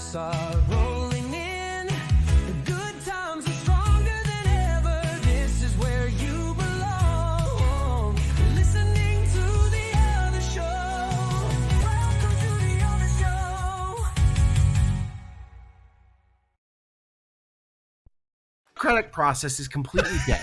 chips are rolling in. The good times are stronger than ever. This is where you belong. Listening to the other show. Welcome to the other show. Democratic process is completely dead.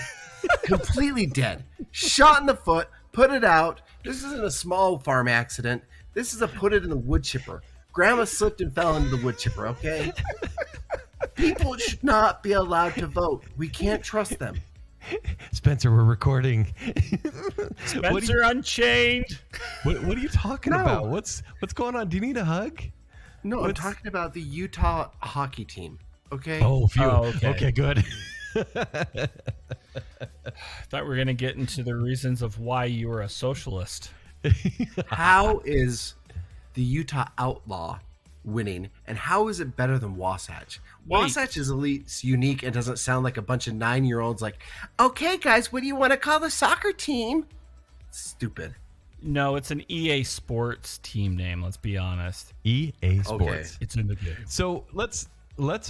Completely dead. Shot in the foot, put it out. This isn't a small farm accident. This is a put it in the wood chipper. Grandma slipped and fell into the wood chipper, okay? People should not be allowed to vote. We can't trust them. Spencer, we're recording. Spencer Unchained. What are you talking about? What's going on? Do you need a hug? No, I'm talking about the Utah hockey team, okay? Oh, phew. Oh, okay. Okay, good. I thought we were going to get into the reasons of why you were a socialist. How is the Utah Outlaw winning, and how is it better than Wasatch? Wait. Wasatch is at least unique and doesn't sound like a bunch of 9-year-olds like, okay, guys, what do you want to call the soccer team? Stupid. No, it's an EA Sports team name, let's be honest. EA Sports. Okay. It's in the game. So let's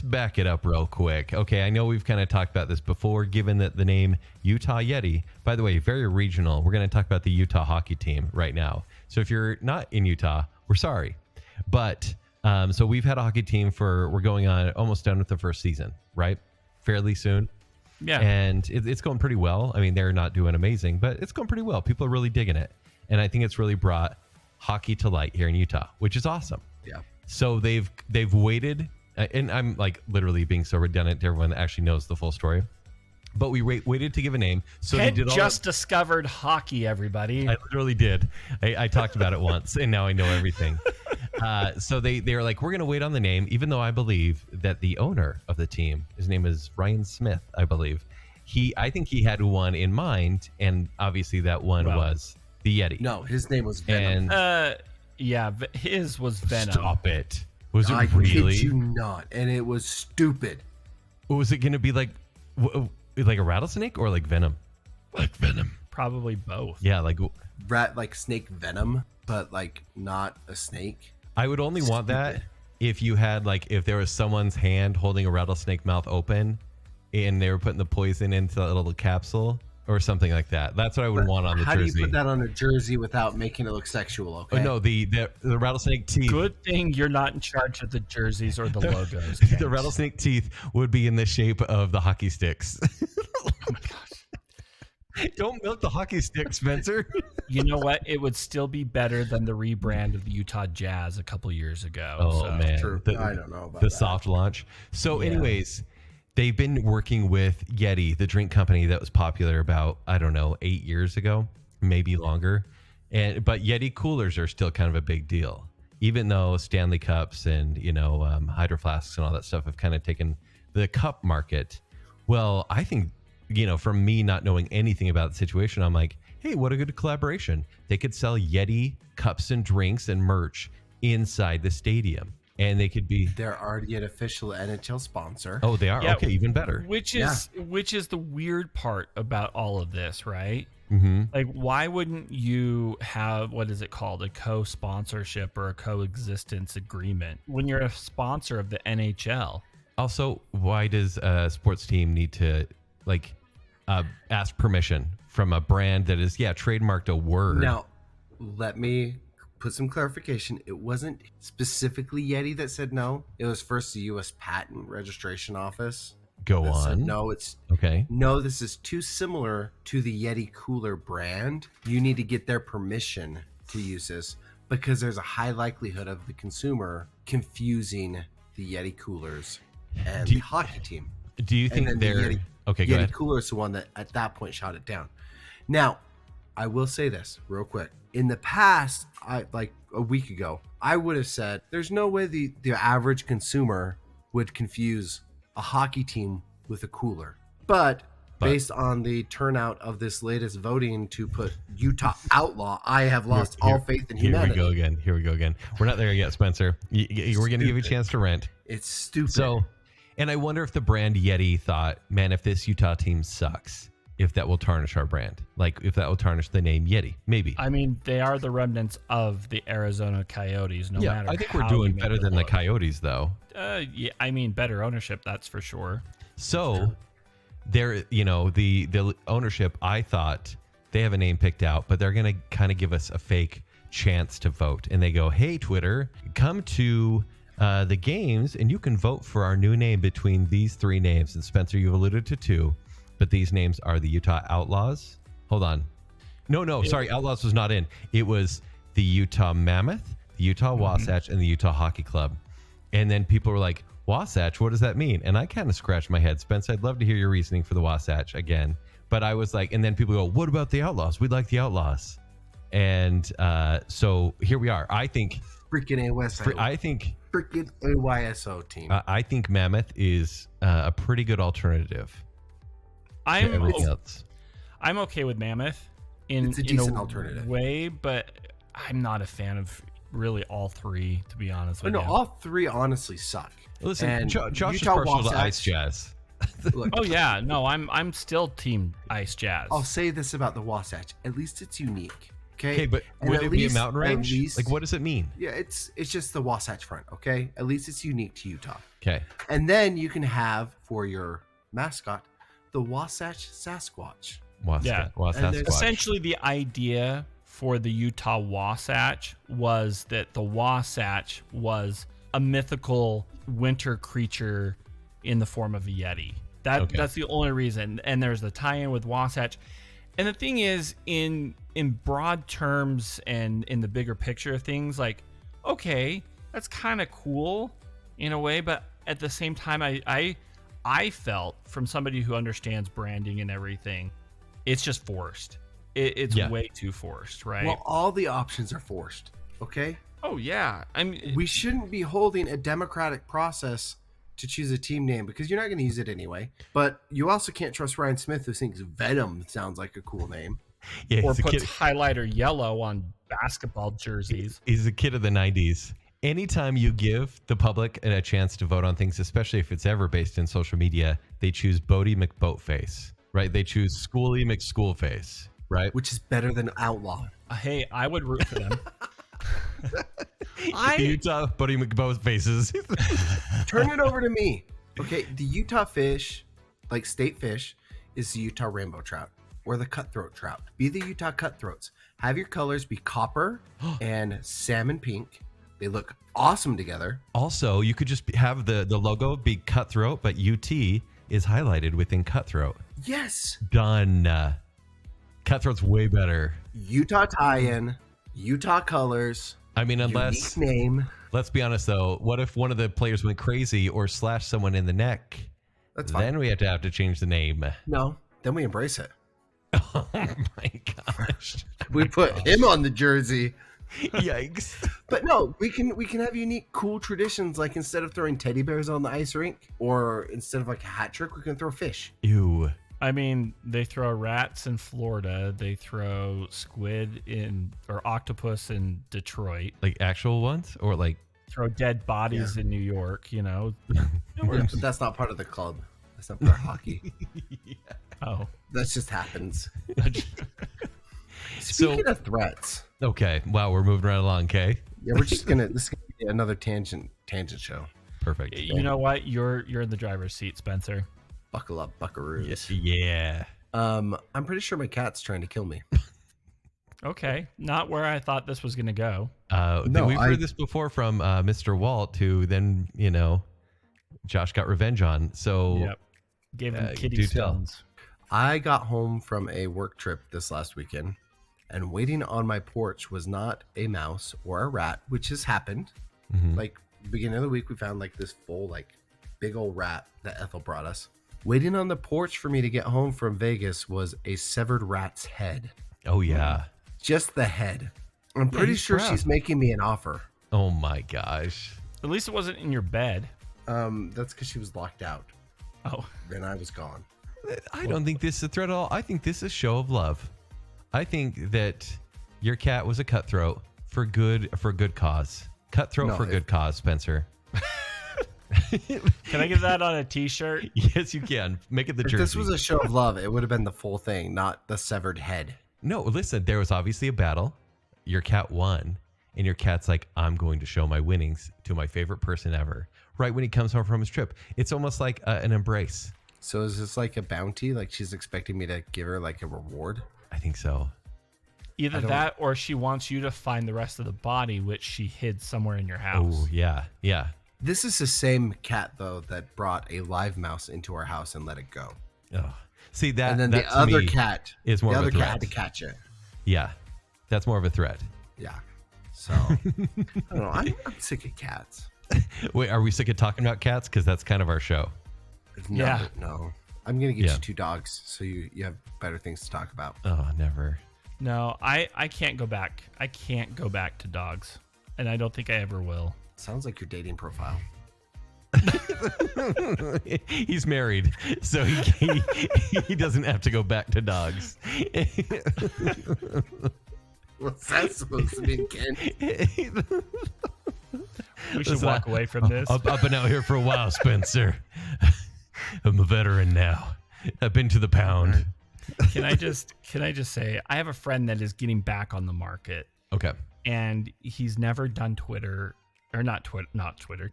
back it up real quick. Okay, I know we've kind of talked about this before, given that the name Utah Yeti, by the way, very regional. We're going to talk about the Utah hockey team right now. So if you're not in Utah, we're sorry. But so we've had a hockey team we're going on almost done with the first season, right? Fairly soon. Yeah. And it's going pretty well. I mean, they're not doing amazing, but it's going pretty well. People are really digging it. And I think it's really brought hockey to light here in Utah, which is awesome. Yeah. So they've waited. And I'm like literally being so redundant to everyone that actually knows the full story. But we waited to give a name. So Ted they did just discovered hockey, everybody. I literally did. I talked about it once, and now I know everything. So they were like, we're going to wait on the name, even though I believe that the owner of the team, his name is Ryan Smith, I believe. I think he had one in mind, and obviously that one was the Yeti. No, his name was Venom. And Yeah, his was Venom. Stop it. Was it I really? kid you not, and it was stupid. Was it going to be like a rattlesnake or like venom? Like venom. Probably both. Yeah, like Like snake venom, but like not a snake. I would only want that if you had if there was someone's hand holding a rattlesnake mouth open and they were putting the poison into a little capsule or something like that. That's what I would want on the How jersey. do you put that on a jersey without making it look sexual? Okay. Oh, no, the rattlesnake teeth. Good thing you're not in charge of the jerseys or the logos. The rattlesnake teeth would be in the shape of the hockey sticks. Oh my gosh. Don't milk the hockey stick, Spencer. You know what? It would still be better than the rebrand of the Utah Jazz a couple years ago. Oh, so. man. True. I don't know about the that. soft launch. So anyways, they've been working with Yeti, the drink company that was popular about, 8 years ago, maybe longer. But Yeti coolers are still kind of a big deal, even though Stanley Cups and, Hydro Flasks and all that stuff have kind of taken the cup market. Well, I think, from me not knowing anything about the situation, I'm like, hey, what a good collaboration. They could sell Yeti cups and drinks and merch inside the stadium. And they could be. They're already an official NHL sponsor. Oh, they are? Yeah, okay, even better. Which is the weird part about all of this, right? Mm-hmm. Like, why wouldn't you have, what is it called, a co-sponsorship or a coexistence agreement when you're a sponsor of the NHL? Also, why does a sports team need to ask permission from a brand that is trademarked a word? Now, let me put some clarification. It wasn't specifically Yeti that said no. It was first the U.S. Patent Registration Office. Go that said on. no, it's Okay. no. This is too similar to the Yeti cooler brand. You need to get their permission to use this because there's a high likelihood of the consumer confusing the Yeti coolers and the hockey team. Do you think And then they're the Yeti, okay? Go Yeti ahead. cooler is the one that at that point shot it down. Now, I will say this real quick. In the past, like a week ago, I would have said there's no way the average consumer would confuse a hockey team with a cooler. But based on the turnout of this latest voting to put Utah Outlaw, I have lost all faith in humanity. Here we go again. We're not there yet, Spencer. We're going to give you a chance to rent. It's stupid. So, and I wonder if the brand Yeti thought, man, if this Utah team sucks, if that will tarnish our brand. Like if that will tarnish the name Yeti, maybe. I mean, they are the remnants of the Arizona Coyotes. No matter. I think we're how doing you make better it than the look. Coyotes, though. Yeah, I mean, better ownership, that's for sure. So there, the ownership, I thought they have a name picked out, but they're going to kind of give us a fake chance to vote. And they go, hey, Twitter, come to the games and you can vote for our new name between these three names. And Spencer, you've alluded to two, but these names are the Utah Outlaws. Hold on. No, sorry. Outlaws was not in. It was the Utah Mammoth, the Utah Wasatch, and the Utah Hockey Club. And then people were like, Wasatch, what does that mean? And I kind of scratched my head. Spence, I'd love to hear your reasoning for the Wasatch again. But I was like, and then people go, what about the Outlaws? We'd like the Outlaws. And so here we are. I think Freaking AYSO. Freaking AYSO team. I think Mammoth is a pretty good alternative to everything else. I'm okay with Mammoth It's a decent alternative way, but I'm not a fan of really all three, to be honest with you. all three honestly suck. Listen, And Josh is Utah partial to Wasatch- Ice Jazz. Look, Oh yeah, no, I'm still team Ice Jazz. I'll say this about the Wasatch. At least it's unique. Okay. Okay, but And would at it be a least- mountain at range? least- Like, what does it mean? Yeah, it's just the Wasatch Front. Okay. At least it's unique to Utah. Okay. And then you can have for your mascot the Wasatch Sasquatch. Yeah. Wasatch. Essentially, the idea for the Utah Wasatch was that the Wasatch was a mythical winter creature in the form of a Yeti. That's the only reason. And there's the tie-in with Wasatch. And the thing is, in broad terms and in the bigger picture of things, like, okay, that's kind of cool in a way, but at the same time, I felt from somebody who understands branding and everything, it's just forced. It's way too forced, right? Well, all the options are forced. Okay. Oh yeah, I mean, We shouldn't be holding a democratic process to choose a team name because you're not going to use it anyway. But you also can't trust Ryan Smith, who thinks Venom sounds like a cool name. Yeah, or he's a puts kid. highlighter yellow on basketball jerseys. He's a kid of the 90s. Anytime you give the public a chance to vote on things, especially if it's ever based in social media, they choose Bodie McBoatface, right? They choose Schoolie McSchoolface, right? Which is better than Outlaw. Hey, I would root for them. Utah Bodie McBoatfaces. Turn it over to me. Okay, the Utah fish, like state fish, is the Utah rainbow trout or the cutthroat trout. Be the Utah cutthroats. Have your colors be copper and salmon pink. They look awesome together. Also, you could just have the logo be Cutthroat, but UT is highlighted within Cutthroat. Yes. Done. Cutthroat's way better. Utah tie-in, Utah colors, I mean, unless, unique name. let's be honest though, what if one of the players went crazy or slashed someone in the neck? That's fine. Then we have to change the name. No, then we embrace it. Oh my gosh. We put him on the jersey. Yikes. But no, we can have unique, cool traditions. Like instead of throwing teddy bears on the ice rink, or instead of like a hat trick, we can throw fish. Ew. I mean, they throw rats in Florida. They throw squid or octopus in Detroit. Like actual ones? Or like Throw dead bodies in New York, you know. Yeah, but that's not part of the club. That's not part of hockey. Oh. That just happens. So- Speaking of threats, okay. Wow, we're moving right along, okay? yeah, we're just gonna this is gonna be another tangent show. Perfect. You know what? You're in the driver's seat, Spencer. Buckle up, buckaroos. Yeah. I'm pretty sure my cat's trying to kill me. Okay. Not where I thought this was going to go. We've heard this before from Mr. Walt, who then, Josh got revenge on. So Yep. Gave him kitty do tell. stones. I got home from a work trip this last weekend, and waiting on my porch was not a mouse or a rat, which has happened. Mhm. Like beginning of the week, we found like this full, like big old rat that Ethel brought us. Waiting on the porch for me to get home from Vegas was a severed rat's head. Oh, yeah. Just the head. I'm pretty he's sure proud. she's making me an offer. Oh, my gosh. At least it wasn't in your bed. That's because she was locked out. Oh. Then I was gone. I don't think this is a threat at all. I think this is a show of love. I think that your cat was a cutthroat for good cause. Cutthroat No, for good cause, Spencer. Can I get that on a t-shirt? Yes, you can. Make it the If jersey. this was a show of love, it would have been the full thing, not the severed head. No, listen, there was obviously a battle. Your cat won, and your cat's like, I'm going to show my winnings to my favorite person ever. Right when he comes home from his trip. It's almost like an embrace. So is this like a bounty? Like she's expecting me to give her like a reward? I think so. Either that or she wants you to find the rest of the body, which she hid somewhere in your house. Oh, yeah. Yeah. This is the same cat, though, that brought a live mouse into our house and let it go. Oh. See, that, And then that the to other me cat, is more the of a other cat threat. had to catch it. Yeah. That's more of a threat. Yeah. So, I don't know. I'm sick of cats. Wait, are we sick of talking about cats? Because that's kind of our show. No, Yeah. No. I'm going to get Yeah. you 2 dogs so you have better things to talk about. Oh, never. No, I can't go back. I can't go back to dogs. And I don't think I ever will. Sounds like your dating profile. He's married, so he doesn't have to go back to dogs. What's that supposed to mean, Ken? We should walk away from this. I've been out here for a while, Spencer. I'm a veteran now. I've been to the pound. Can I just say I have a friend that is getting back on the market, Okay. and he's never done Tinder.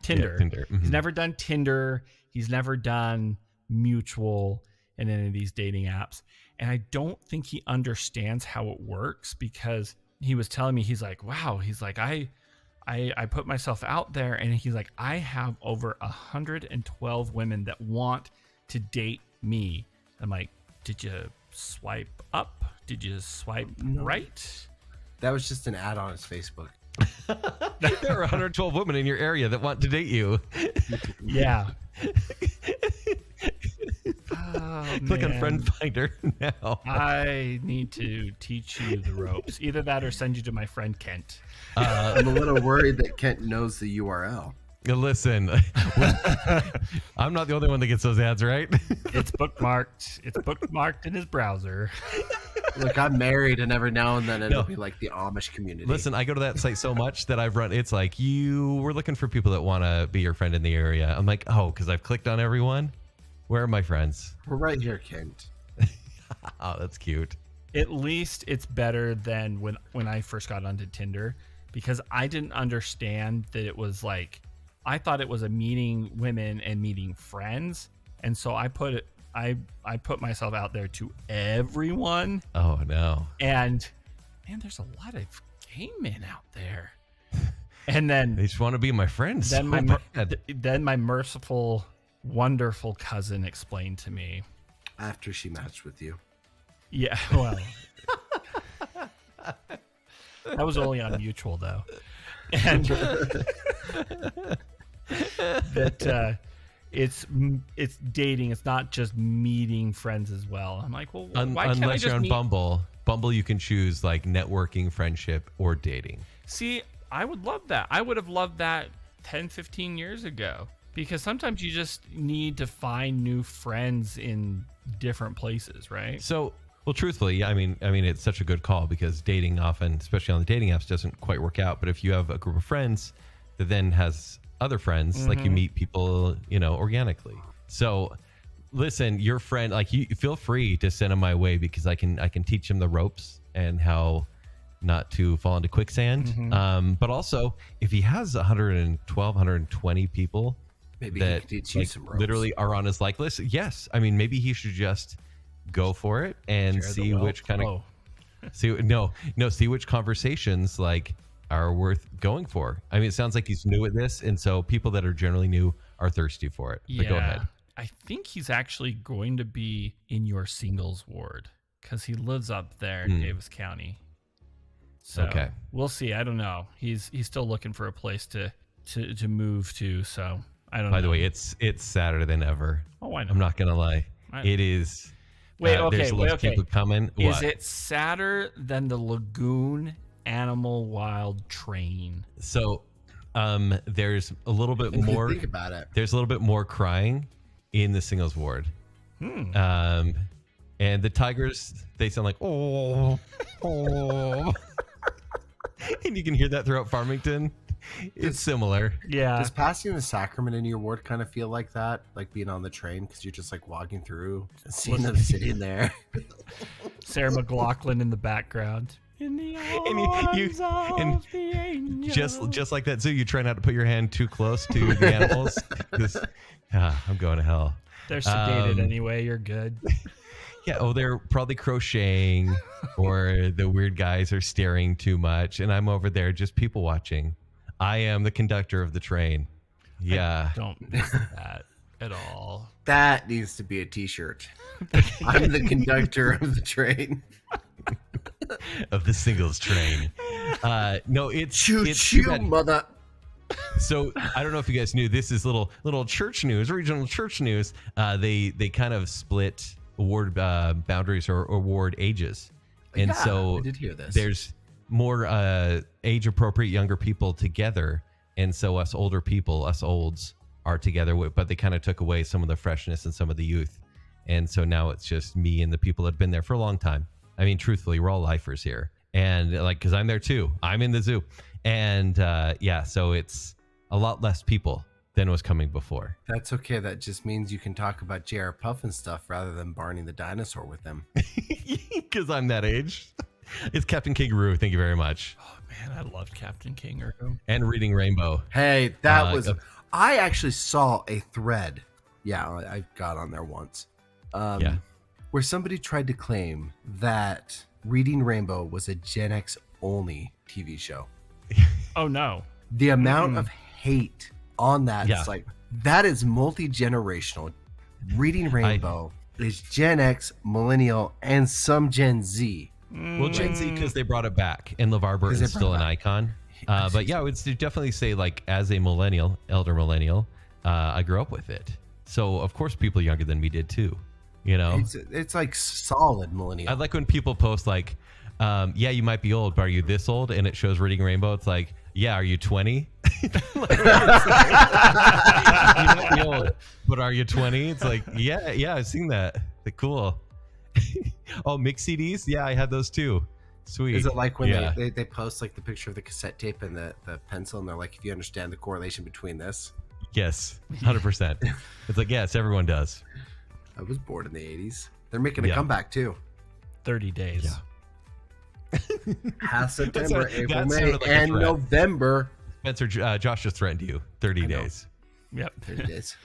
Tinder. He's never done Tinder. He's never done Mutual and any of these dating apps. And I don't think he understands how it works, because he was telling me, he's like, wow, he's like, I put myself out there, and he's like, I have over 112 women that want to date me. I'm like, did you swipe up? Did you swipe right? That was just an ad on his Facebook. There are 112 women in your area that want to date you. Yeah. Oh, Click on man. Friend Finder now. I need to teach you the ropes. Either that or send you to my friend Kent. I'm a little worried that Kent knows the URL. Listen, I'm not the only one that gets those ads, right? It's bookmarked. It's bookmarked in his browser. Look, I'm married, and every now and then it'll be like the Amish community. Listen, I go to that site so much that I've run. It's like, you were looking for people that want to be your friend in the area. I'm like, oh, because I've clicked on everyone. Where are my friends? We're right here, Kent. Oh, that's cute. At least it's better than when I first got onto Tinder, because I didn't understand that it was like, I thought it was a meeting women and meeting friends. And so I put myself out there to everyone. Oh, no. And man, there's a lot of gay men out there. And then They just want to be my friends. then so my bad. then my merciful, wonderful cousin explained to me. After she matched with you. Yeah, well, that was only on Mutual though, and that it's dating. It's not just meeting friends as well. I'm like, well, why can't I Unless just you're on meet? Bumble, you can choose like networking, friendship, or dating. See, I would love that. I would have loved that 10, 15 years ago, because sometimes you just need to find new friends in different places, right? So, well, truthfully, I mean, it's such a good call, because dating often, especially on the dating apps, doesn't quite work out. But if you have a group of friends that then has other friends, like you meet people, organically. So, listen, your friend, like, you feel free to send them my way, because I can teach them the ropes and how not to fall into quicksand. But also, if he has 112, 120 people Maybe he that could teach you some ropes. literally are on his like list, yes. I mean, maybe he should just go for it and Share the see wealth. which kind of Oh. see which conversations like are worth going for. I mean, it sounds like he's new at this, and so people that are generally new are thirsty for it. But go ahead. I think he's actually going to be in your singles ward, because he lives up there in Davis County. So Okay. we'll see. I don't know. He's still looking for a place to move to. So I don't know. By the way, it's sadder than ever. Oh, I know. I'm not gonna lie. It is. Wait, okay, there's less people coming. Is What? it sadder than the Lagoon Animal Wild Train? So, there's a little bit If you more. think about it. There's a little bit more crying in the singles ward. And the tigers, they sound like, oh. And you can hear that throughout Farmington. It's similar. Yeah. Does passing the sacrament in your ward kind of feel like that? Like being on the train because you're just like walking through and seeing them sitting there. Sarah McLachlan in the background. In the arms and of the angel. just like that zoo, you try not to put your hand too close to the animals. I'm going to hell. They're sedated anyway. You're good. Yeah. Oh, they're probably crocheting, or the weird guys are staring too much, and I'm over there just people watching. I am the conductor of the train. Yeah. Don't miss that at all. That needs to be a T-shirt. I'm the conductor of the train. Of the singles train. No, it's Choo it's choo, too bad. mother. So I don't know if you guys knew, this is little church news, regional church news. They kind of split ward boundaries or ward ages, and Yeah, so I did hear this. there's more age appropriate younger people together, and so us older people, us olds, are together. But they kind of took away some of the freshness and some of the youth, and so now it's just me and the people that have been there for a long time. I mean, truthfully, we're all lifers here, and like, because I'm there too. I'm in the zoo, and so it's a lot less people than was coming before. That's okay. That just means you can talk about J.R. Puff and stuff rather than Barney the dinosaur with them. Because I'm that age. It's Captain Kangaroo. Thank you very much. Oh man, I loved Captain Kangaroo. And Reading Rainbow. Hey, that was... I actually saw a thread. Yeah, I got on there once. Where somebody tried to claim that Reading Rainbow was a Gen X only TV show. Oh no. The amount of hate on that, Yeah. it's like, that is multi-generational. Reading Rainbow is Gen X, Millennial, and some Gen Z. Well, Gen Z, because they brought it back, and LeVar Burton is still an icon. But yeah, I would definitely say, like, as a millennial, elder millennial, I grew up with it. So of course, people younger than me did too. You know, It's like solid millennial. I like when people post like, yeah, you might be old, but are you this old? And it shows Reading Rainbow. It's like, yeah, are you 20? You might be old, but are you 20? It's like, yeah, I've seen that. Like, cool. Oh, mix CDs? Yeah, I had those too. Sweet. Is it like when they post like the picture of the cassette tape and the pencil, and they're like, if you understand the correlation between this? Yes, 100%. It's like, yes, everyone does. I was born in the 80s. They're making a comeback too. 30 days. Yeah. Half September, April, that May, sounded like a and threat. November. Spencer, Josh just threatened you. 30 days. Yep. 30 days.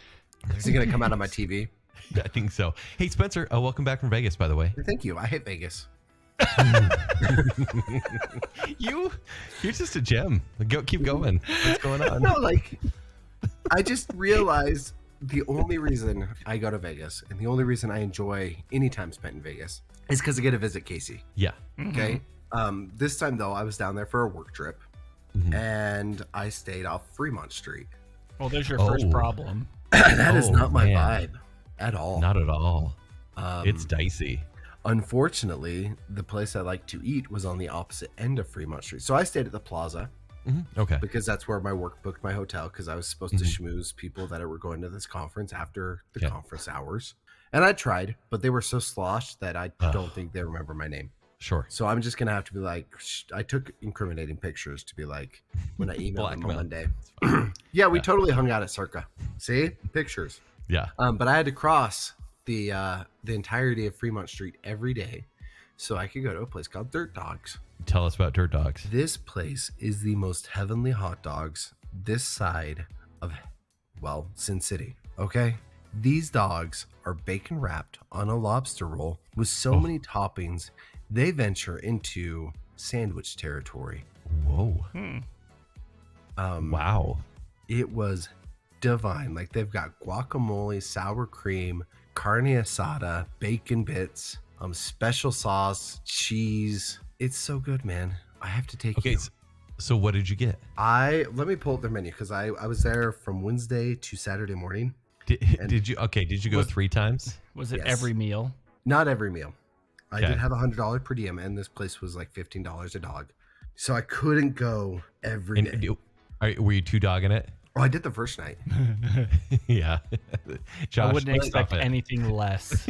Is he going to come out on my TV? I think so. Hey, Spencer, welcome back from Vegas, by the way. Thank you. I hate Vegas. You're just a gem. Keep going. What's going on? No, like, I just realized the only reason I go to Vegas and the only reason I enjoy any time spent in Vegas is because I get to visit Casey. Yeah. Okay. This time though, I was down there for a work trip, and I stayed off Fremont Street. Well, there's your first problem. That is not my man. vibe at all. Not at all. It's dicey. Unfortunately, the place I like to eat was on the opposite end of Fremont Street. So I stayed at the Plaza Okay. because that's where my work booked my hotel, because I was supposed to schmooze people that were going to this conference after the conference hours. And I tried, but they were so sloshed that I don't think they remember my name. Sure. So I'm just going to have to be like, I took incriminating pictures to be like, when I emailed them on Monday. Yeah, we totally hung out at Circa. See? Pictures. Yeah. But I had to cross the entirety of Fremont Street every day so I could go to a place called Dirt Dogs. Tell us about Dirt Dogs. This place is the most heavenly hot dogs this side of, well, Sin City. Okay? These dogs are bacon wrapped on a lobster roll with so many toppings, they venture into sandwich territory. Whoa. Wow. It was divine. Like, they've got guacamole, sour cream, carne asada, bacon bits, special sauce, cheese. It's so good, man. I have to take you. So what did you get? Let me pull up their menu, because I was there from Wednesday to Saturday morning. Did you go 3 times? Was it Yes. every meal? Not every meal. I Okay. did have $100 per diem, and this place was like $15 a dog. So I couldn't go every day. Were you 2-dogging it? Oh, I did the first night. Yeah. Josh, I wouldn't let's expect stop it. anything less.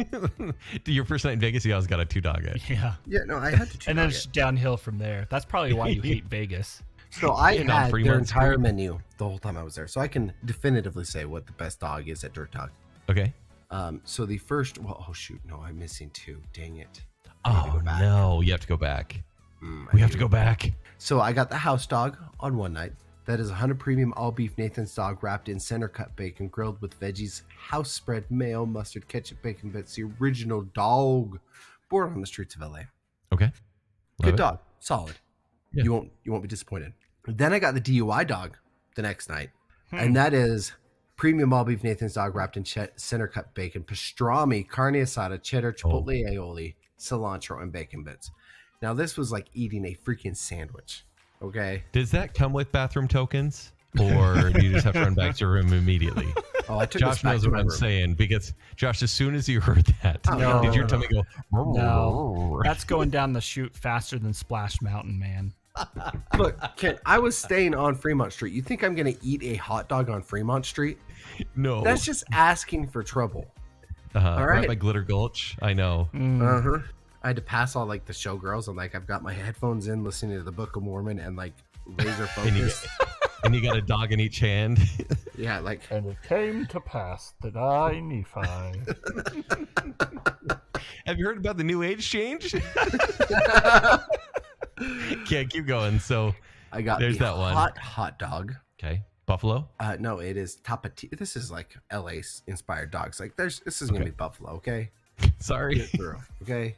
Your first night in Vegas, you always got a 2-dog it. Yeah. Yeah, no, I had to And then two-dog it's it. downhill from there. That's probably why you hate Vegas. So I And on had their Fremont entire Street. menu the whole time I was there. So I can definitively say what the best dog is at Dirt Dog. Okay. So the first, well, oh shoot, no, I'm missing two. Dang it. I need to Oh go back. no, you have to go back. I We have need to go back. So I got the house dog on one night. That is 100 premium all beef Nathan's dog wrapped in center cut bacon, grilled with veggies, house spread, mayo, mustard, ketchup, bacon bits. The original dog, born on the streets of LA. Okay. Love Good it. dog, solid. Yeah. You won't be disappointed. Then I got the DUI dog the next night, and that is premium all beef Nathan's dog wrapped in center cut bacon, pastrami, carne asada, cheddar, chipotle aioli, cilantro, and bacon bits. Now this was like eating a freaking sandwich. Okay. Does that come with bathroom tokens, or do you just have to run back to your room immediately? Oh, I took Josh this back knows to what my I'm room. saying, because Josh, as soon as you heard that, no, did your no, tummy go? No, that's going down the chute faster than Splash Mountain, man. Look, Ken, I was staying on Fremont Street. You think I'm going to eat a hot dog on Fremont Street? No. That's just asking for trouble. all all right right. by Glitter Gulch. I know. Uh-huh. I had to pass all like the showgirls. I'm like, I've got my headphones in listening to the Book of Mormon and like laser focus. And you got a dog in each hand. Yeah, like And it came to pass that I, Nephi. Have you heard about the new age change? Okay, keep going. So, I got there's the that one. hot dog. okay, Buffalo. No, it is Tapatio. This is like LA inspired dogs. Like this is gonna Okay. be Buffalo, okay? Sorry. Get through, okay?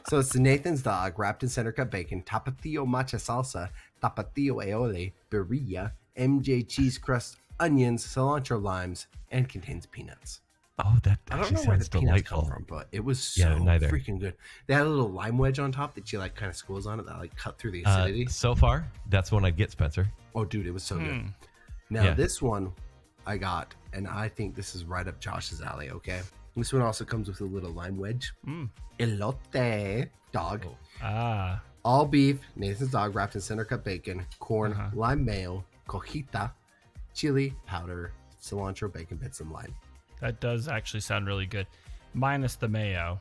So it's the Nathan's dog wrapped in center cut bacon, Tapatio matcha salsa, Tapatio aioli, birria, MJ cheese crust, onions, cilantro limes, and contains peanuts. Oh, that I don't actually know where the sounds peanuts delightful. come from, but it was Yeah, so neither. freaking good. They had a little lime wedge on top that you like kind of squeeze on it that like cut through the acidity. So far, that's the one I'd get, Spencer. Oh, dude, it was so good. Now Yeah. this one I got, and I think this is right up Josh's alley. Okay, this one also comes with a little lime wedge. Elote dog, Ah, all beef, Nathan's dog wrapped in center cut bacon, corn, lime mayo, cojita, chili powder, cilantro, bacon bits, and lime. that does actually sound really good. Minus the mayo.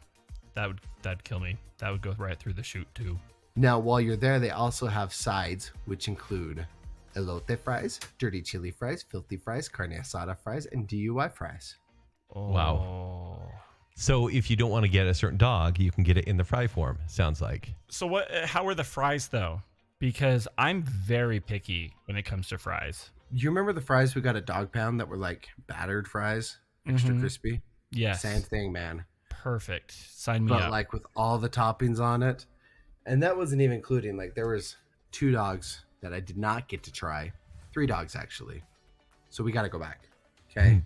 That'd kill me. That would go right through the chute too. Now, while you're there, they also have sides, which include elote fries, dirty chili fries, filthy fries, carne asada fries, and DUI fries. Oh. Wow. So if you don't want to get a certain dog, you can get it in the fry form. Sounds like. So what? How are the fries though? Because I'm very picky when it comes to fries. You remember the fries we got at Dog Pound that were like battered fries, extra crispy? Yes. Same thing, man. Perfect. Sign me But up. like with all the toppings on it. And that wasn't even including, like there was 2 dogs that I did not get to try. 3 dogs actually. So we got to go back. Okay.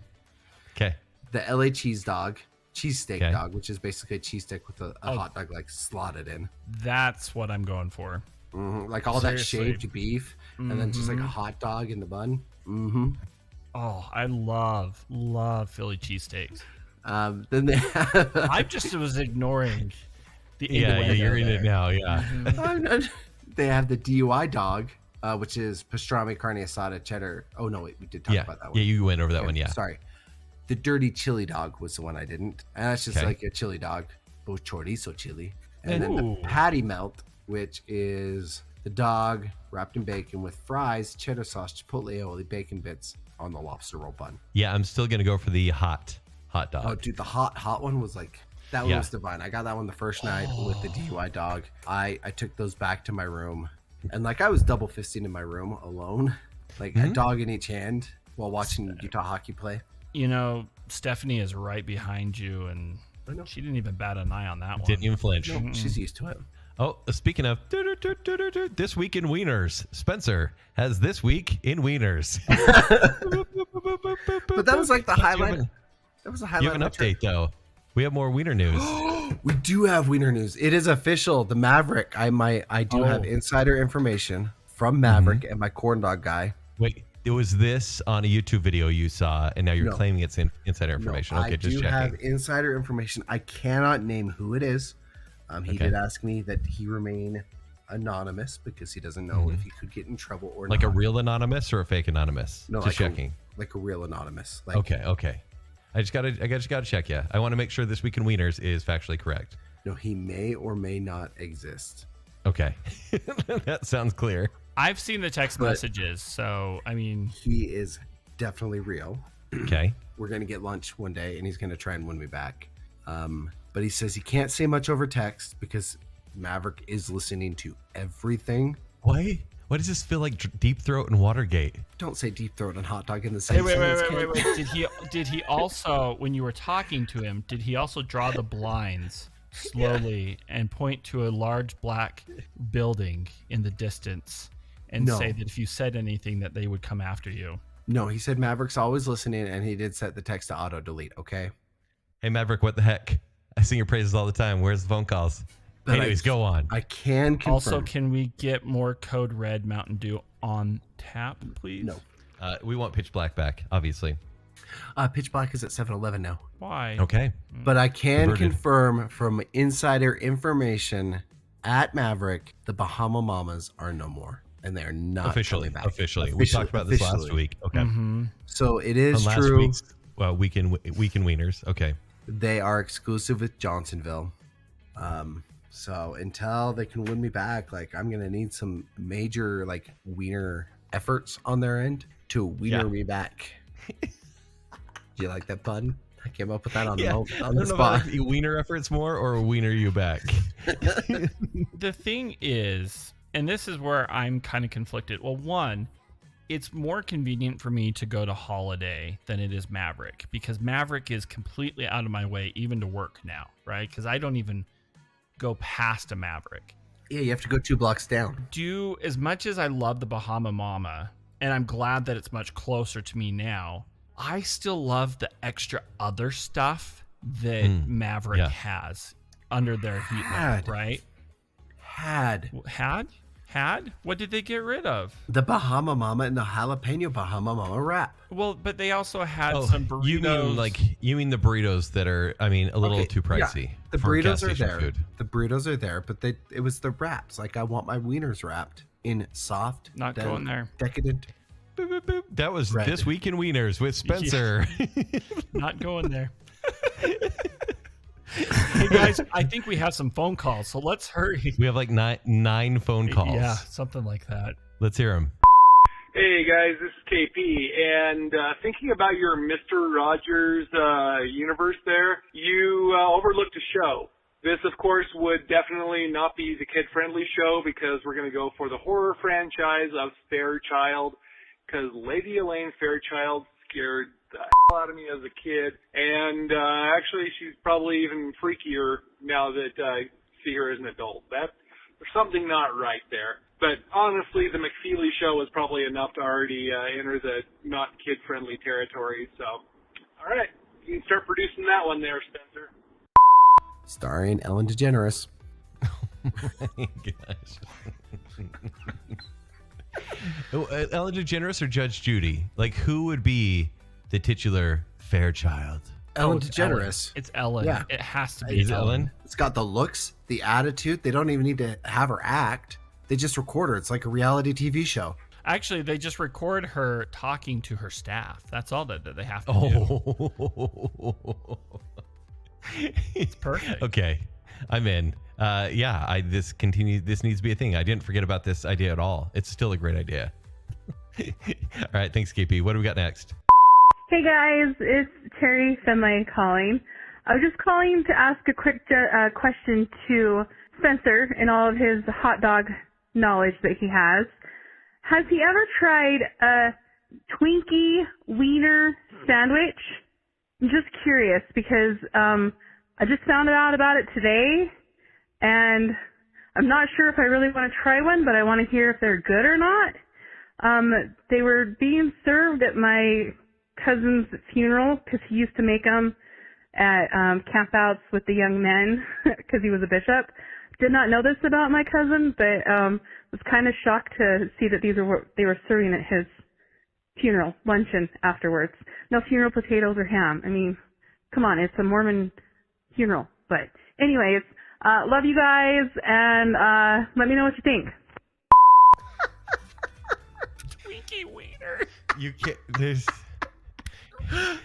Okay. The LA cheese dog, cheesesteak Okay. dog, which is basically a cheese stick with a hot dog like slotted in. That's what I'm going for. Like all Seriously. that shaved beef and then just like a hot dog in the bun. Oh, I love Philly cheesesteaks. Then they have, I just was ignoring the Yeah, innuendo you're in it there. now. Yeah. they have the DUI dog, which is pastrami, carne asada, cheddar. Oh no, wait, we did talk Yeah. about that one. Yeah, you went over that one. Yeah. Sorry. The dirty chili dog was the one I didn't. And that's just Okay. like a chili dog, both chorizo chili. And then the Ooh. patty melt, which is the dog wrapped in bacon with fries, cheddar sauce, chipotle aioli, bacon bits on the lobster roll bun. Yeah, I'm still gonna go for the hot dog. Oh, dude, the hot one was like, that one Yeah. was divine. I got that one the first night with the DUI dog. I took those back to my room. And like I was double fisting in my room alone, like a dog in each hand while watching Utah hockey play. You know, Stephanie is right behind you, and she didn't even bat an eye on that one. Didn't even flinch. She's used to it. Oh, speaking of this week in Wieners, Spencer has this week in Wieners. But that was like the highlight. That was the highlight. You have an of my trip. update though. We have more Wiener news. We do have Wiener news. It is official. The Maverick. I do have insider information from Maverick and my corn dog guy. Wait, it was this on a YouTube video you saw, and now you're No. claiming it's insider information. No, Okay, I just do checking. have insider information. I cannot name who it is. He Okay. did ask me that he remain anonymous because he doesn't know if he could get in trouble or Like not. a real anonymous or a fake anonymous? No, just like checking. like a real anonymous. Like, Okay. I just gotta check. Yeah, I want to make sure this week in Wieners is factually correct. No, he may or may not exist. Okay, that sounds clear. I've seen the text But- messages, so I mean, He is definitely real. Okay. We're gonna get lunch one day, and he's gonna try and win me back. But he says he can't say much over text because Maverick is listening to everything. Why does this feel like Deep Throat and Watergate? Don't say deep throat and hot dog in the same wait, sentence. wait. Did he also, when you were talking to him, did he also draw the blinds slowly and point to a large black building in the distance and No. say that if you said anything that they would come after you? No, he said Maverick's always listening, and he did set the text to auto delete. Okay. Hey, Maverick, what the heck? I sing your praises all the time. Where's the phone calls? But Anyways, go on. I can confirm. Also, can we get more Code Red Mountain Dew on tap, please? No. We want Pitch Black back, obviously. Pitch Black is at 7-Eleven now. Why? Okay. But I can Converted. confirm from insider information at Maverick, the Bahama Mamas are no more, and they are not Officially. coming back. Officially. We talked about this last officially. week. Okay. Mm-hmm. So it is On last true. week's Week in Wieners. Okay. They are exclusive with Johnsonville. So until they can win me back, like I'm gonna need some major like wiener efforts on their end to wiener me back. Do you like that pun? I came up with that on Yeah. the I on don't the know if I spot. like the wiener efforts more or wiener you back. The thing is, and this is where I'm kind of conflicted. Well, one, it's more convenient for me to go to Holiday than it is Maverick, because Maverick is completely out of my way even to work now, right? Because I don't even go past a Maverick. Yeah, you have to go 2 blocks down. Do as much as I love the Bahama Mama, and I'm glad that it's much closer to me now, I still love the extra other stuff that Maverick yeah. has under their heat lamp, Had. right? Had? What did they get rid of? The Bahama Mama and the jalapeno Bahama Mama wrap. Well, but they also had some burritos. you mean the burritos that are, I mean, a little Okay, too pricey. yeah. The for gas burritos are station there. food. The burritos are there, but it was the wraps. Like I want my wieners wrapped in soft, Not going there. decadent. Boop, boop, boop. That was Red. This Week in Wieners with Spencer. Not going there. Hey guys, I think we have some phone calls, so let's hurry. We have like nine phone calls. Yeah, something like that. Let's hear them. Hey guys, this is KP, and thinking about your Mr. Rogers universe there, you overlooked a show. This, of course, would definitely not be the kid-friendly show because we're going to go for the horror franchise of Fairchild, because Lady Elaine Fairchild scared the hell out of me as a kid, and actually she's probably even freakier now that I see her as an adult. There's something not right there. But honestly, the McFeely show was probably enough to already enter the not kid-friendly territory. So, all right, you can start producing that one there, Spencer. Starring Ellen DeGeneres. Ellen DeGeneres or Judge Judy? Like, who would be the titular Fairchild? Ellen it's DeGeneres. It's Ellen. Yeah. It has to be Is it Ellen? It's got the looks, the attitude. They don't even need to have her act. They just record her. It's like a reality TV show. Actually, they just record her talking to her staff. That's all that they have to do. Oh, It's perfect. Okay, I'm in. This needs to be a thing. I didn't forget about this idea at all. It's still a great idea. All right, thanks, KP. What do we got next? Hey guys, it's Terry Finlay calling. I was just calling to ask a quick question to Spencer and all of his hot dog knowledge that he has. Has he ever tried a Twinkie Wiener sandwich? I'm just curious because I just found out about it today, and I'm not sure if I really want to try one, but I want to hear if they're good or not. They were being served at my cousin's funeral because he used to make them at campouts with the young men because he was a bishop. Did not know this about my cousin, but was kind of shocked to see that they were serving at his funeral luncheon afterwards. No funeral potatoes or ham. I mean, come on, it's a Mormon funeral. But anyways, love you guys, and let me know what you think. Twinkie Wiener. You can't. There's. I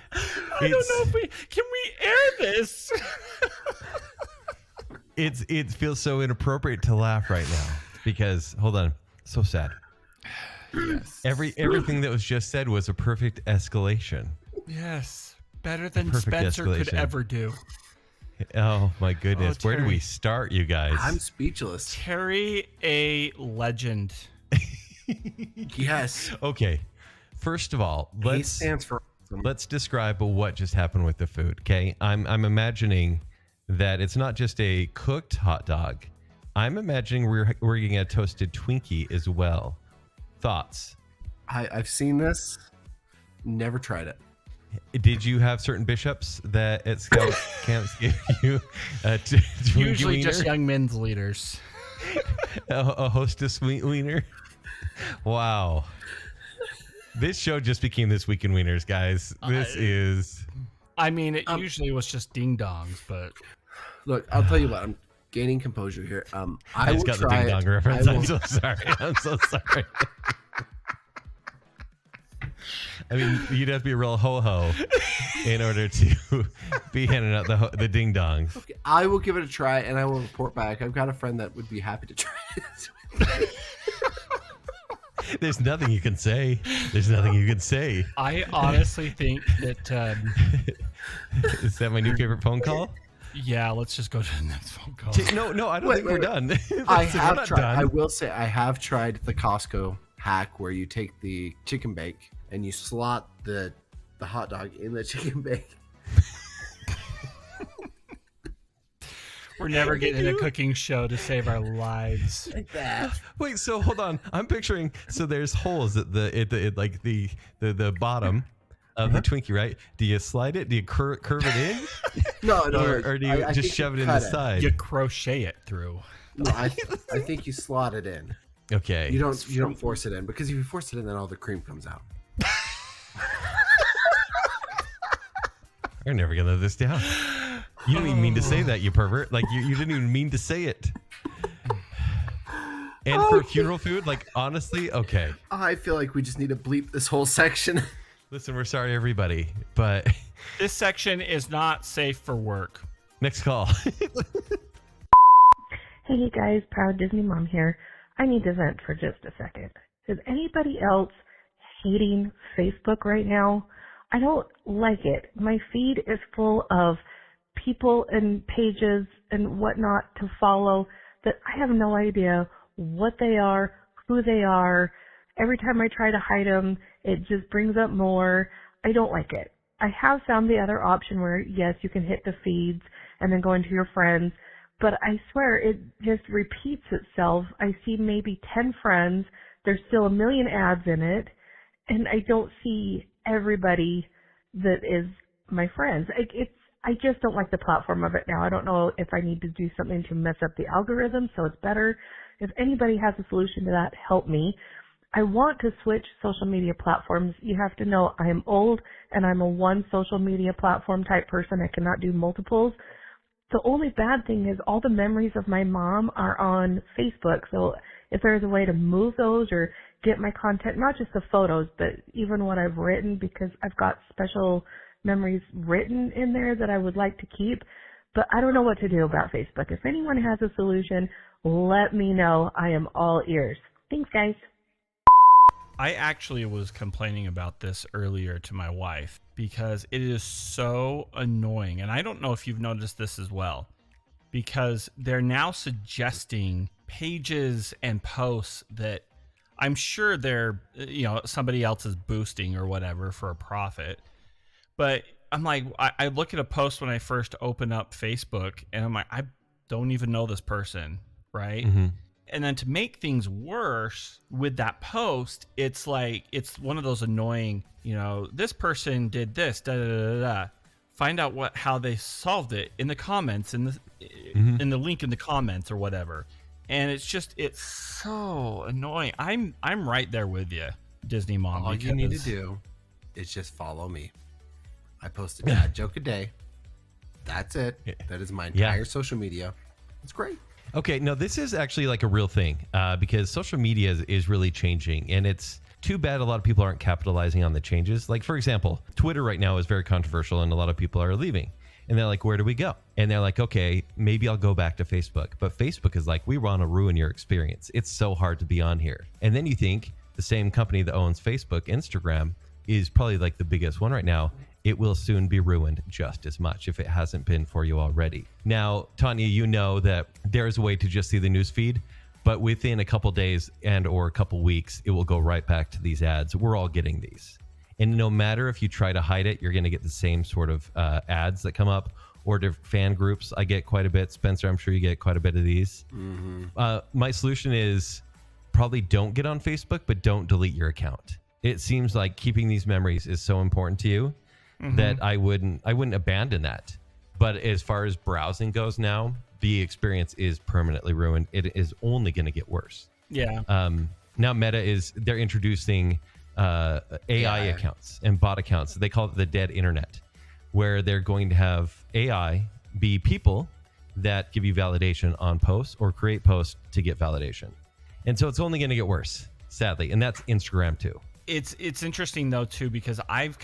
don't know if can we air this? It feels so inappropriate to laugh right now because hold on, so sad. Yes. Everything that was just said was a perfect escalation. Yes. Better than Perfect Spencer could escalation. ever do. Oh my goodness. Oh, Where do we Terry. start, you guys? I'm speechless. Terry, a legend. Yes. Okay. First of all, He stands for awesome. let's describe what just happened with the food. Okay. I'm imagining that it's not just a cooked hot dog. I'm imagining we're getting a toasted Twinkie as well. Thoughts? I've seen this. Never tried it. Did you have certain bishops that at scout camps give you a Twinkie Usually wiener? just young men's leaders. a hostess wiener? Wow. This show just became This Week in Wieners, guys. This is... I mean, it usually was just ding dongs, but Look, I'll tell you what. I'm gaining composure here. I just will got the try ding dong it. reference. I I'm will- so sorry. I'm so sorry. I mean, you'd have to be a real ho-ho in order to be handing out the ding dongs. Okay, I will give it a try, and I will report back. I've got a friend that would be happy to try it. There's nothing you can say. There's nothing you can say. I honestly think that, Is that my new favorite phone call? yeah, let's just go to the next phone call. No, I don't Wait, think we're wait. done. I Listen, we're have not tried. done. I will say I have tried the Costco hack where you take the chicken bake and you slot the hot dog in the chicken bake. We're never getting a cooking show to save our lives. Like that. Wait, so hold on. I'm picturing so there's holes at the bottom of the Twinkie, right? Do you slide it? Do you curve it in? No, or do you I just think shove it in cut the side? You crochet it through. No, I think you slot it in. Okay. You don't force it in, because if you force it in, then all the cream comes out. We're never gonna let this down. You didn't even mean to say that, you pervert. Like you didn't even mean to say it. And for funeral food, like honestly, okay. I feel like we just need to bleep this whole section. Listen, we're sorry, everybody, but This section is not safe for work. next call. Hey, you guys, proud Disney mom here. I need to vent for just a second. Is anybody else hating Facebook right now? I don't like it. My feed is full of people and pages and whatnot to follow that I have no idea what they are, who they are. Every time I try to hide them, it just brings up more. I don't like it. I have found the other option where, yes, you can hit the feeds and then go into your friends, but I swear it just repeats itself. I see maybe 10 friends. There's still a million ads in it, and I don't see everybody that is my friends. I just don't like the platform of it now. I don't know if I need to do something to mess up the algorithm so it's better. If anybody has a solution to that, help me. I want to switch social media platforms. You have to know I am old and I'm a one social media platform type person. I cannot do multiples. The only bad thing is all the memories of my mom are on Facebook. So if there's a way to move those or get my content, not just the photos, but even what I've written, because I've got special memories written in there that I would like to keep. But I don't know what to do about Facebook. If anyone has a solution, let me know. I am all ears. Thanks, guys. I actually was complaining about this earlier to my wife because it is so annoying. And I don't know if you've noticed this as well, because they're now suggesting pages and posts that I'm sure they're, somebody else is boosting or whatever for a profit. But I'm like, I look at a post when I first open up Facebook and I'm like, I don't even know this person, right? Mm-hmm. And then to make things worse with that post, it's like, it's one of those annoying, this person did this, da da da da. Find out how they solved it in the comments, in the link in the comments or whatever. And it's so annoying. I'm right there with you, Disney mom. All you need to do is just follow me. I post a dad joke a day. That's it. That is my entire social media. It's great. Okay, no, this is actually like a real thing because social media is really changing, and it's too bad a lot of people aren't capitalizing on the changes. Like, for example, Twitter right now is very controversial, and a lot of people are leaving. And they're like, where do we go? And they're like, okay, maybe I'll go back to Facebook. But Facebook is like, we want to ruin your experience. It's so hard to be on here. And then you think, the same company that owns Facebook, Instagram, is probably like the biggest one right now. It will soon be ruined just as much if it hasn't been for you already. Now, Tanya, you know that there's a way to just see the news feed, but within a couple days and or a couple weeks, it will go right back to these ads. We're all getting these. And no matter if you try to hide it, you're going to get the same sort of ads that come up, or fan groups. I get quite a bit. Spencer, I'm sure you get quite a bit of these. My solution is probably don't get on Facebook, but don't delete your account. It seems like keeping these memories is so important to you that I wouldn't abandon that. But as far as browsing goes now, the experience is permanently ruined. It is only going to get worse. Yeah. Now they're introducing AI accounts and bot accounts. They call it the dead internet, where they're going to have AI be people that give you validation on posts or create posts to get validation. And so it's only going to get worse, sadly. And that's Instagram too. It's interesting though too, because I've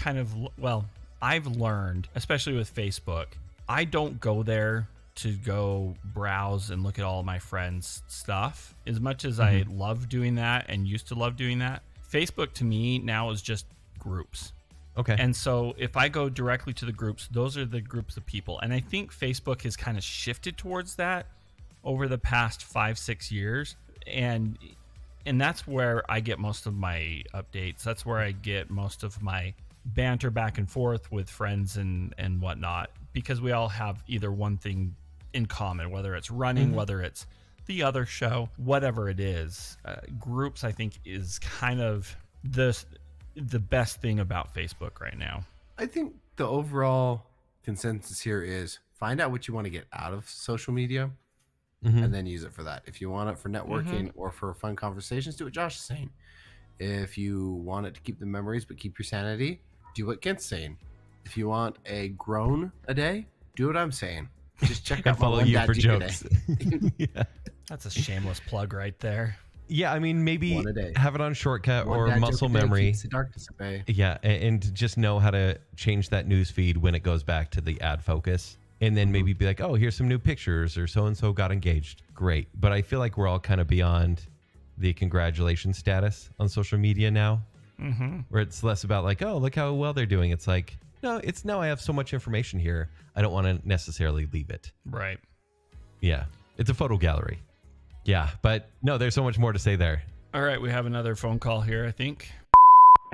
learned, especially with Facebook, I don't go there to go browse and look at all my friends' stuff. As much as I love doing that and used to love doing that, Facebook to me now is just groups. Okay. And so if I go directly to the groups, those are the groups of people. And I think Facebook has kind of shifted towards that over the past 5-6 years. And that's where I get most of my updates. That's where I get most of my banter back and forth with friends and whatnot, because we all have either one thing in common, whether it's running, whether it's the other show, whatever it is. Groups, I think, is kind of the best thing about Facebook right now. I think the overall consensus here is find out what you want to get out of social media and then use it for that. If you want it for networking or for fun conversations, do what Josh is saying. If you want it to keep the memories but keep your sanity, do what Kent's saying. If you want a groan a day, do what I'm saying. Just check out follow my you Dad for Joke jokes. Yeah. That's a shameless plug right there. Yeah, I mean, maybe One a day. have it on shortcut One or dad muscle joke a day memory. keeps the darkness at bay. Yeah, and just know how to change that news feed when it goes back to the ad focus. And then maybe be like, oh, here's some new pictures, or so-and-so got engaged. Great. But I feel like we're all kind of beyond the congratulations status on social media now, where it's less about like, oh, look how well they're doing. It's like, no, it's now I have so much information here. I don't want to necessarily leave it. Right. Yeah. It's a photo gallery. Yeah. But no, there's so much more to say there. All right. We have another phone call here, I think.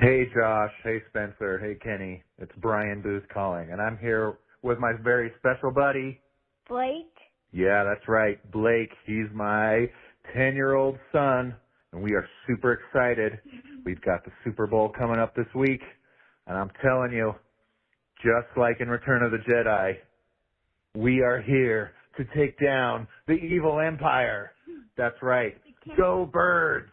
Hey, Josh. Hey, Spencer. Hey, Kenny. It's Brian Booth calling, and I'm here with my very special buddy, Blake? Yeah, that's right, Blake. He's my 10-year-old son, and we are super excited. We've got the Super Bowl coming up this week, and I'm telling you, just like in Return of the Jedi, we are here to take down the evil empire. That's right. Go Birds.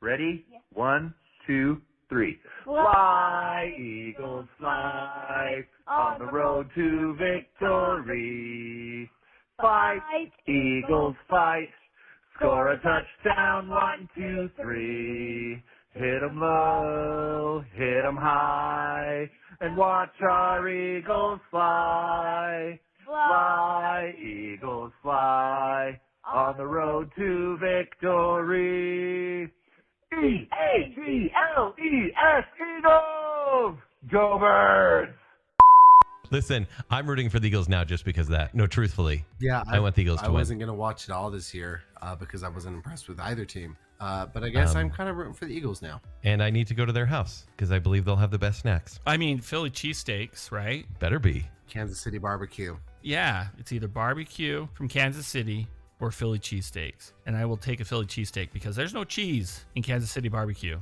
Ready? Yeah. 1, 2, 3. Fly, Eagles, fly, on the road to victory. Fight, Eagles, fight, score a touchdown, 1, 2, 3. Hit 'em low, hit 'em high, and watch our Eagles fly. Fly, Eagles, fly, on the road to victory. E-A-G-L-E-S, Eagles! Go Birds! Listen, I'm rooting for the Eagles now just because of that. No, truthfully. Yeah, I want the Eagles to I win. wasn't going to watch it all this year because I wasn't impressed with either team. But I guess I'm kind of rooting for the Eagles now. And I need to go to their house because I believe they'll have the best snacks. I mean, Philly cheesesteaks, right? Better be. Kansas City barbecue. Yeah, it's either barbecue from Kansas City or Philly cheesesteaks. And I will take a Philly cheesesteak because there's no cheese in Kansas City barbecue.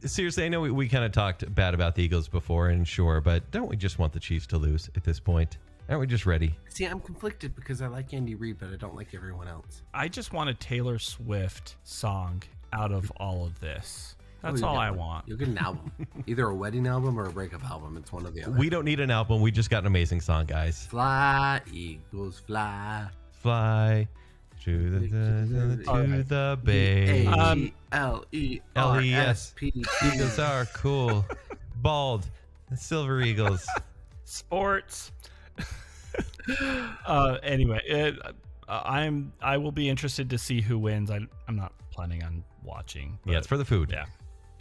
Seriously, I know we kind of talked bad about the Eagles before, and sure, but don't we just want the Chiefs to lose at this point? Aren't we just ready? See, I'm conflicted because I like Andy Reid, but I don't like everyone else. I just want a Taylor Swift song out of all of this. That's you'll all get I one. want. You'll get an album. Either a wedding album or a breakup album. It's one or the other. We don't need an album. We just got an amazing song, guys. Fly, Eagles, fly. Fly to the bay. L-E-R-S-P. Eagles are cool. Bald. Silver Eagles. Sports. Anyway, I will be interested to see who wins. I'm not planning on watching. Yeah, it's for the food. Yeah.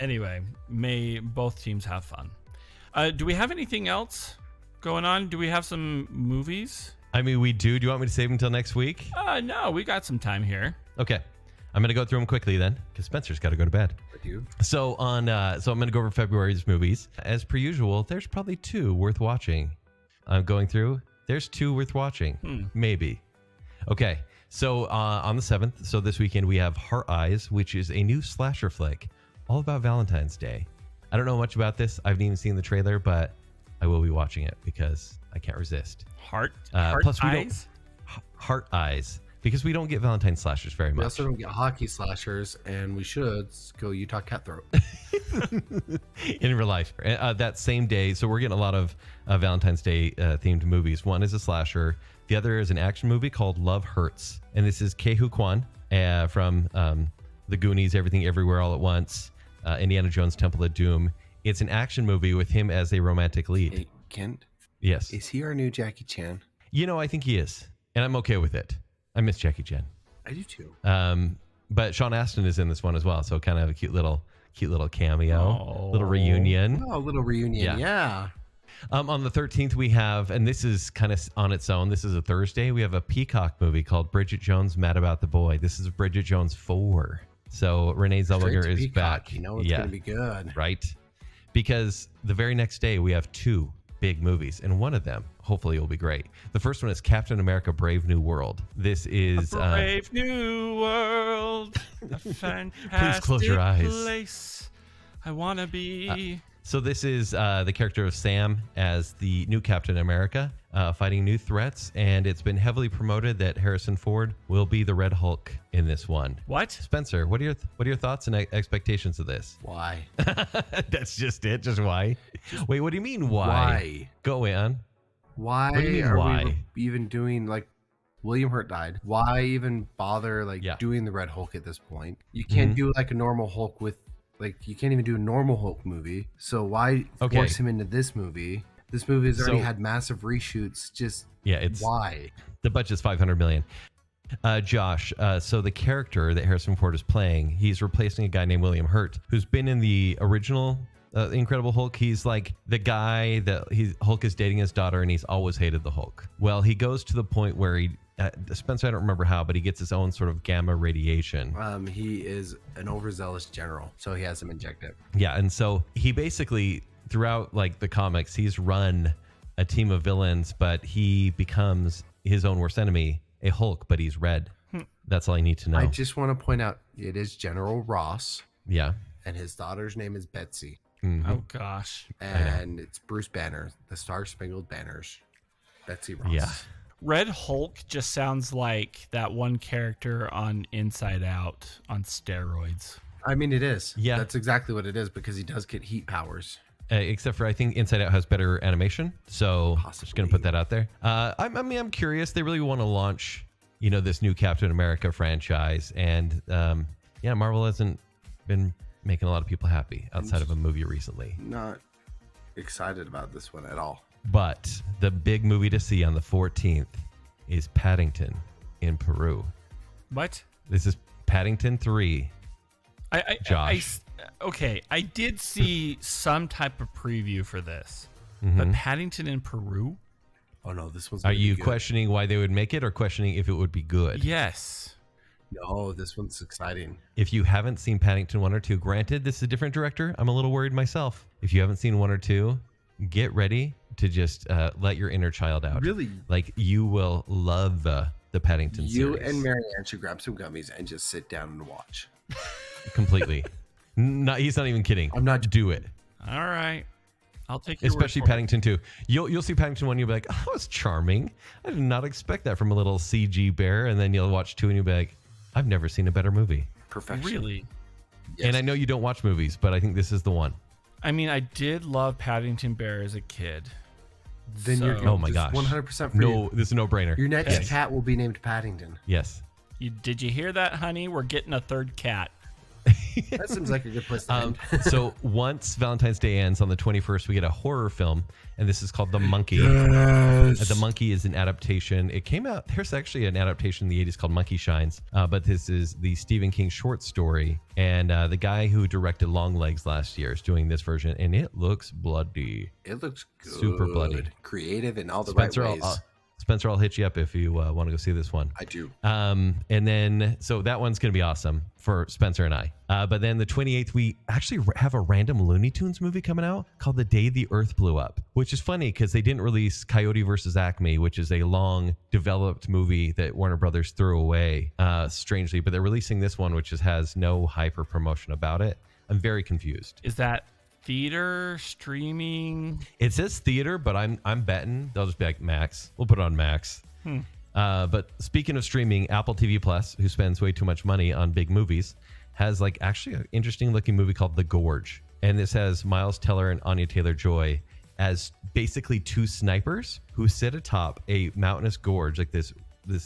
Anyway, may both teams have fun. Do we have anything else going on? Do we have some movies? I mean, we do. Do you want me to save until next week? No, we got some time here. Okay. I'm going to go through them quickly then, because Spencer's got to go to bed. With you. So I'm going to go over February's movies. As per usual, there's probably 2 worth watching. I'm going through. There's 2 worth watching. Maybe. Okay. So on the 7th, so this weekend, we have Heart Eyes, which is a new slasher flick all about Valentine's Day. I don't know much about this. I haven't even seen the trailer, but I will be watching it because I can't resist. Heart plus Eyes? Heart Eyes. Because we don't get Valentine slashers very We much. also don't get hockey slashers, and we should go Utah Cutthroat. In real life. That same day, so we're getting a lot of Valentine's Day themed movies. One is a slasher. The other is an action movie called Love Hurts. And this is Ke Huy Quan from The Goonies, Everything Everywhere All at Once, Indiana Jones Temple of Doom. It's an action movie with him as a romantic lead. Hey, Kent, Yes. is he our new Jackie Chan? You know, I think he is. And I'm okay with it. I miss Jackie Chan. I do too. But Sean Astin is in this one as well. So kind of a cute little cameo, little reunion. Oh, a little reunion. Yeah. On the 13th, we have, and this is kind of on its own. This is a Thursday. We have a Peacock movie called Bridget Jones, Mad About the Boy. This is Bridget Jones 4. So Renee Zellweger is Peacock. back. You know it's going to be good. Right. Because the very next day, we have 2 big movies, and one of them hopefully will be great. The first one is Captain America Brave New World. This is a brave new world, a fantastic Please close your eyes. place I want to be. So this is the character of Sam as the new Captain America, fighting new threats, and it's been heavily promoted that Harrison Ford will be the Red Hulk in this one. What? Spencer, what are your thoughts and expectations of this? Why? That's just it. Just why? Wait, what do you mean why? Why? Go in. Why What do you mean, are why? we even doing, like, William Hurt died. Why even bother, like, doing the Red Hulk at this point? You can't do, like, a normal Hulk with, like, you can't even do a normal Hulk movie. So why force him into this movie? This movie has already had massive reshoots. Just why? The budget's $500 million. Josh, so the character that Harrison Ford is playing, he's replacing a guy named William Hurt, who's been in the original Incredible Hulk. He's like the guy that Hulk is dating his daughter, and he's always hated the Hulk. Well, he goes to the point where he, Spencer, I don't remember how, but he gets his own sort of gamma radiation. He is an overzealous general, so he has them injected. Yeah, and so he basically, throughout like the comics, he's run a team of villains, but he becomes his own worst enemy, a Hulk, but he's red. That's all I need to know. I just want to point out, it is General Ross. Yeah. And his daughter's name is Betsy. Mm-hmm. Oh, gosh. And it's Bruce Banner, the Star Spangled Banners. Betsy Ross. Yeah. Red Hulk just sounds like that one character on Inside Out on steroids. I mean, it is. Yeah. That's exactly what it is, because he does get heat powers. Except for I think Inside Out has better animation, so just gonna put that out there. I'm curious. They really want to launch, this new Captain America franchise, and Marvel hasn't been making a lot of people happy outside of a movie recently. Not excited about this one at all. But the big movie to see on the 14th is Paddington in Peru. What? This is Paddington 3. Josh. Okay, I did see some type of preview for this, but Paddington in Peru? Oh no, this one's. Are you questioning why they would make it, or questioning if it would be good? Yes. No, this one's exciting. If you haven't seen Paddington 1 or 2, granted, this is a different director. I'm a little worried myself. If you haven't seen 1 or 2, get ready to just let your inner child out. Really? Like, you will love the Paddington series. You and Marianne should grab some gummies and just sit down and watch. Completely. He's not even kidding. I'm not. Do it. All right. I'll take your Especially word for Paddington 2. You'll see Paddington 1, you'll be like, oh, that was charming. I did not expect that from a little CG bear. And then you'll watch 2 and you'll be like, I've never seen a better movie. Perfection. Really? Yes. And I know you don't watch movies, but I think this is the one. I mean, I did love Paddington Bear as a kid. Then So- Oh my gosh. 100% for No, you. this is a no-brainer. Your next Yes. cat will be named Paddington. Yes. Did you hear that, honey? We're getting a third cat. That seems like a good place to end. So once Valentine's Day ends on the 21st, we get a horror film, and this is called The Monkey. Yes. The Monkey is an adaptation. It came out, there's actually an adaptation in the 80s called Monkey Shines, but this is the Stephen King short story, and the guy who directed Long Legs last year is doing this version, and it looks bloody. It looks good. Super bloody. Creative in all the Spencer, right ways. Spencer, I'll hit you up if you want to go see this one. I do. And then, so that one's going to be awesome for Spencer and I. But then the 28th, we actually have a random Looney Tunes movie coming out called The Day the Earth Blew Up, which is funny because they didn't release Coyote versus Acme, which is a long developed movie that Warner Brothers threw away, strangely. But they're releasing this one, which has no hyper promotion about it. I'm very confused. Is that theater, streaming? It says theater, but I'm betting they'll just be like Max. We'll put it on Max. But speaking of streaming, Apple TV Plus, who spends way too much money on big movies, has like actually an interesting looking movie called The Gorge, and this has Miles Teller and Anya Taylor-Joy as basically two snipers who sit atop a mountainous gorge, like this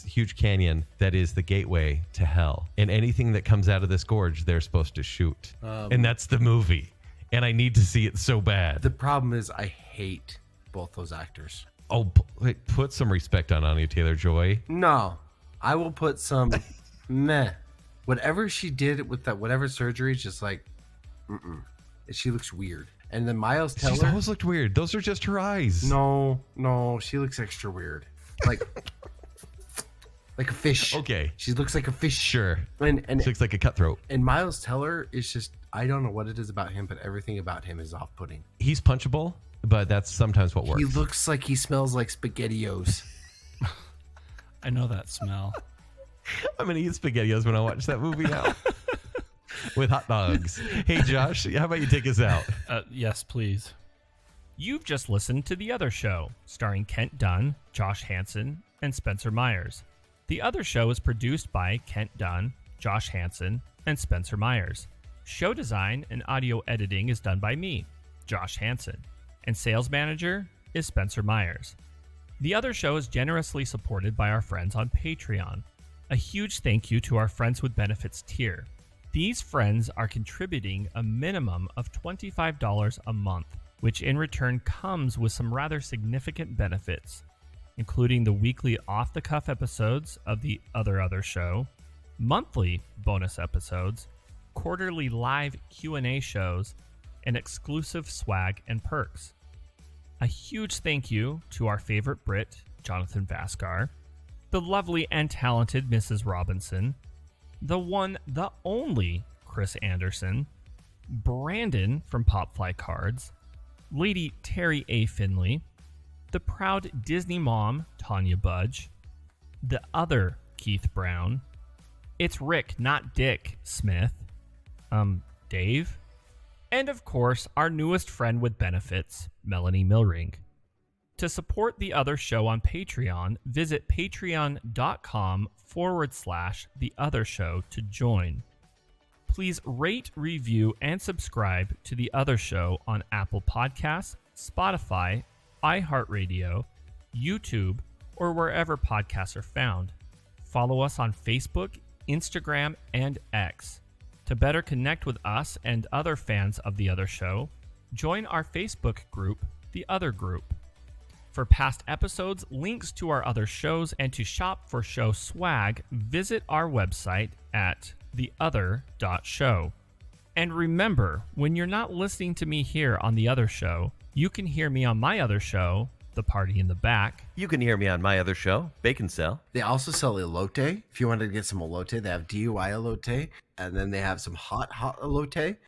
huge canyon that is the gateway to hell, and anything that comes out of this gorge they're supposed to shoot, and that's the movie. And I need to see it so bad. The problem is I hate both those actors. Oh, put some respect on Anya Taylor-Joy. No, I will put some meh. Whatever she did with that, whatever surgery, is just like, she looks weird. And then Miles Teller. She's always looked weird. Those are just her eyes. No, she looks extra weird. Like a fish. Okay. She looks like a fish. Sure. And she looks like a cutthroat. And Miles Teller is just, I don't know what it is about him, but everything about him is off-putting. He's punchable, but that's sometimes what works. He looks like he smells like SpaghettiOs. I know that smell. I'm going to eat SpaghettiOs when I watch that movie now. With hot dogs. Hey, Josh, how about you take us out? Yes, please. You've just listened to The Other Show, starring Kent Dunn, Josh Hansen, and Spencer Myers. The Other Show is produced by Kent Dunn, Josh Hansen, and Spencer Myers. Show design and audio editing is done by me, Josh Hansen, and sales manager is Spencer Myers. The Other Show is generously supported by our friends on Patreon. A huge thank you to our Friends with Benefits tier. These friends are contributing a minimum of $25 a month, which in return comes with some rather significant benefits, including the weekly off-the-cuff episodes of The Other Show, monthly bonus episodes, quarterly live Q&A shows, and exclusive swag and perks. A huge thank you to our favorite Brit, Jonathan Vaskar, the lovely and talented Mrs. Robinson, the one, the only Chris Anderson, Brandon from Popfly Cards, Lady Terry A. Finley, the proud Disney mom, Tanya Budge, the other Keith Brown, it's Rick, not Dick Smith, Dave, and of course, our newest friend with benefits, Melanie Milring. To support The Other Show on Patreon, visit patreon.com/The Other Show to join. Please rate, review, and subscribe to The Other Show on Apple Podcasts, Spotify, iHeartRadio, YouTube, or wherever podcasts are found. Follow us on Facebook, Instagram, and X. To better connect with us and other fans of The Other Show, join our Facebook group, The Other Group. For past episodes, links to our other shows, and to shop for show swag, visit our website at theother.show. And remember, when you're not listening to me here on The Other Show, you can hear me on my other show, The Party in the Back. You can hear me on my other show, Baconsale. They also sell elote. If you wanted to get some elote, they have DUI elote, and then they have some hot elote.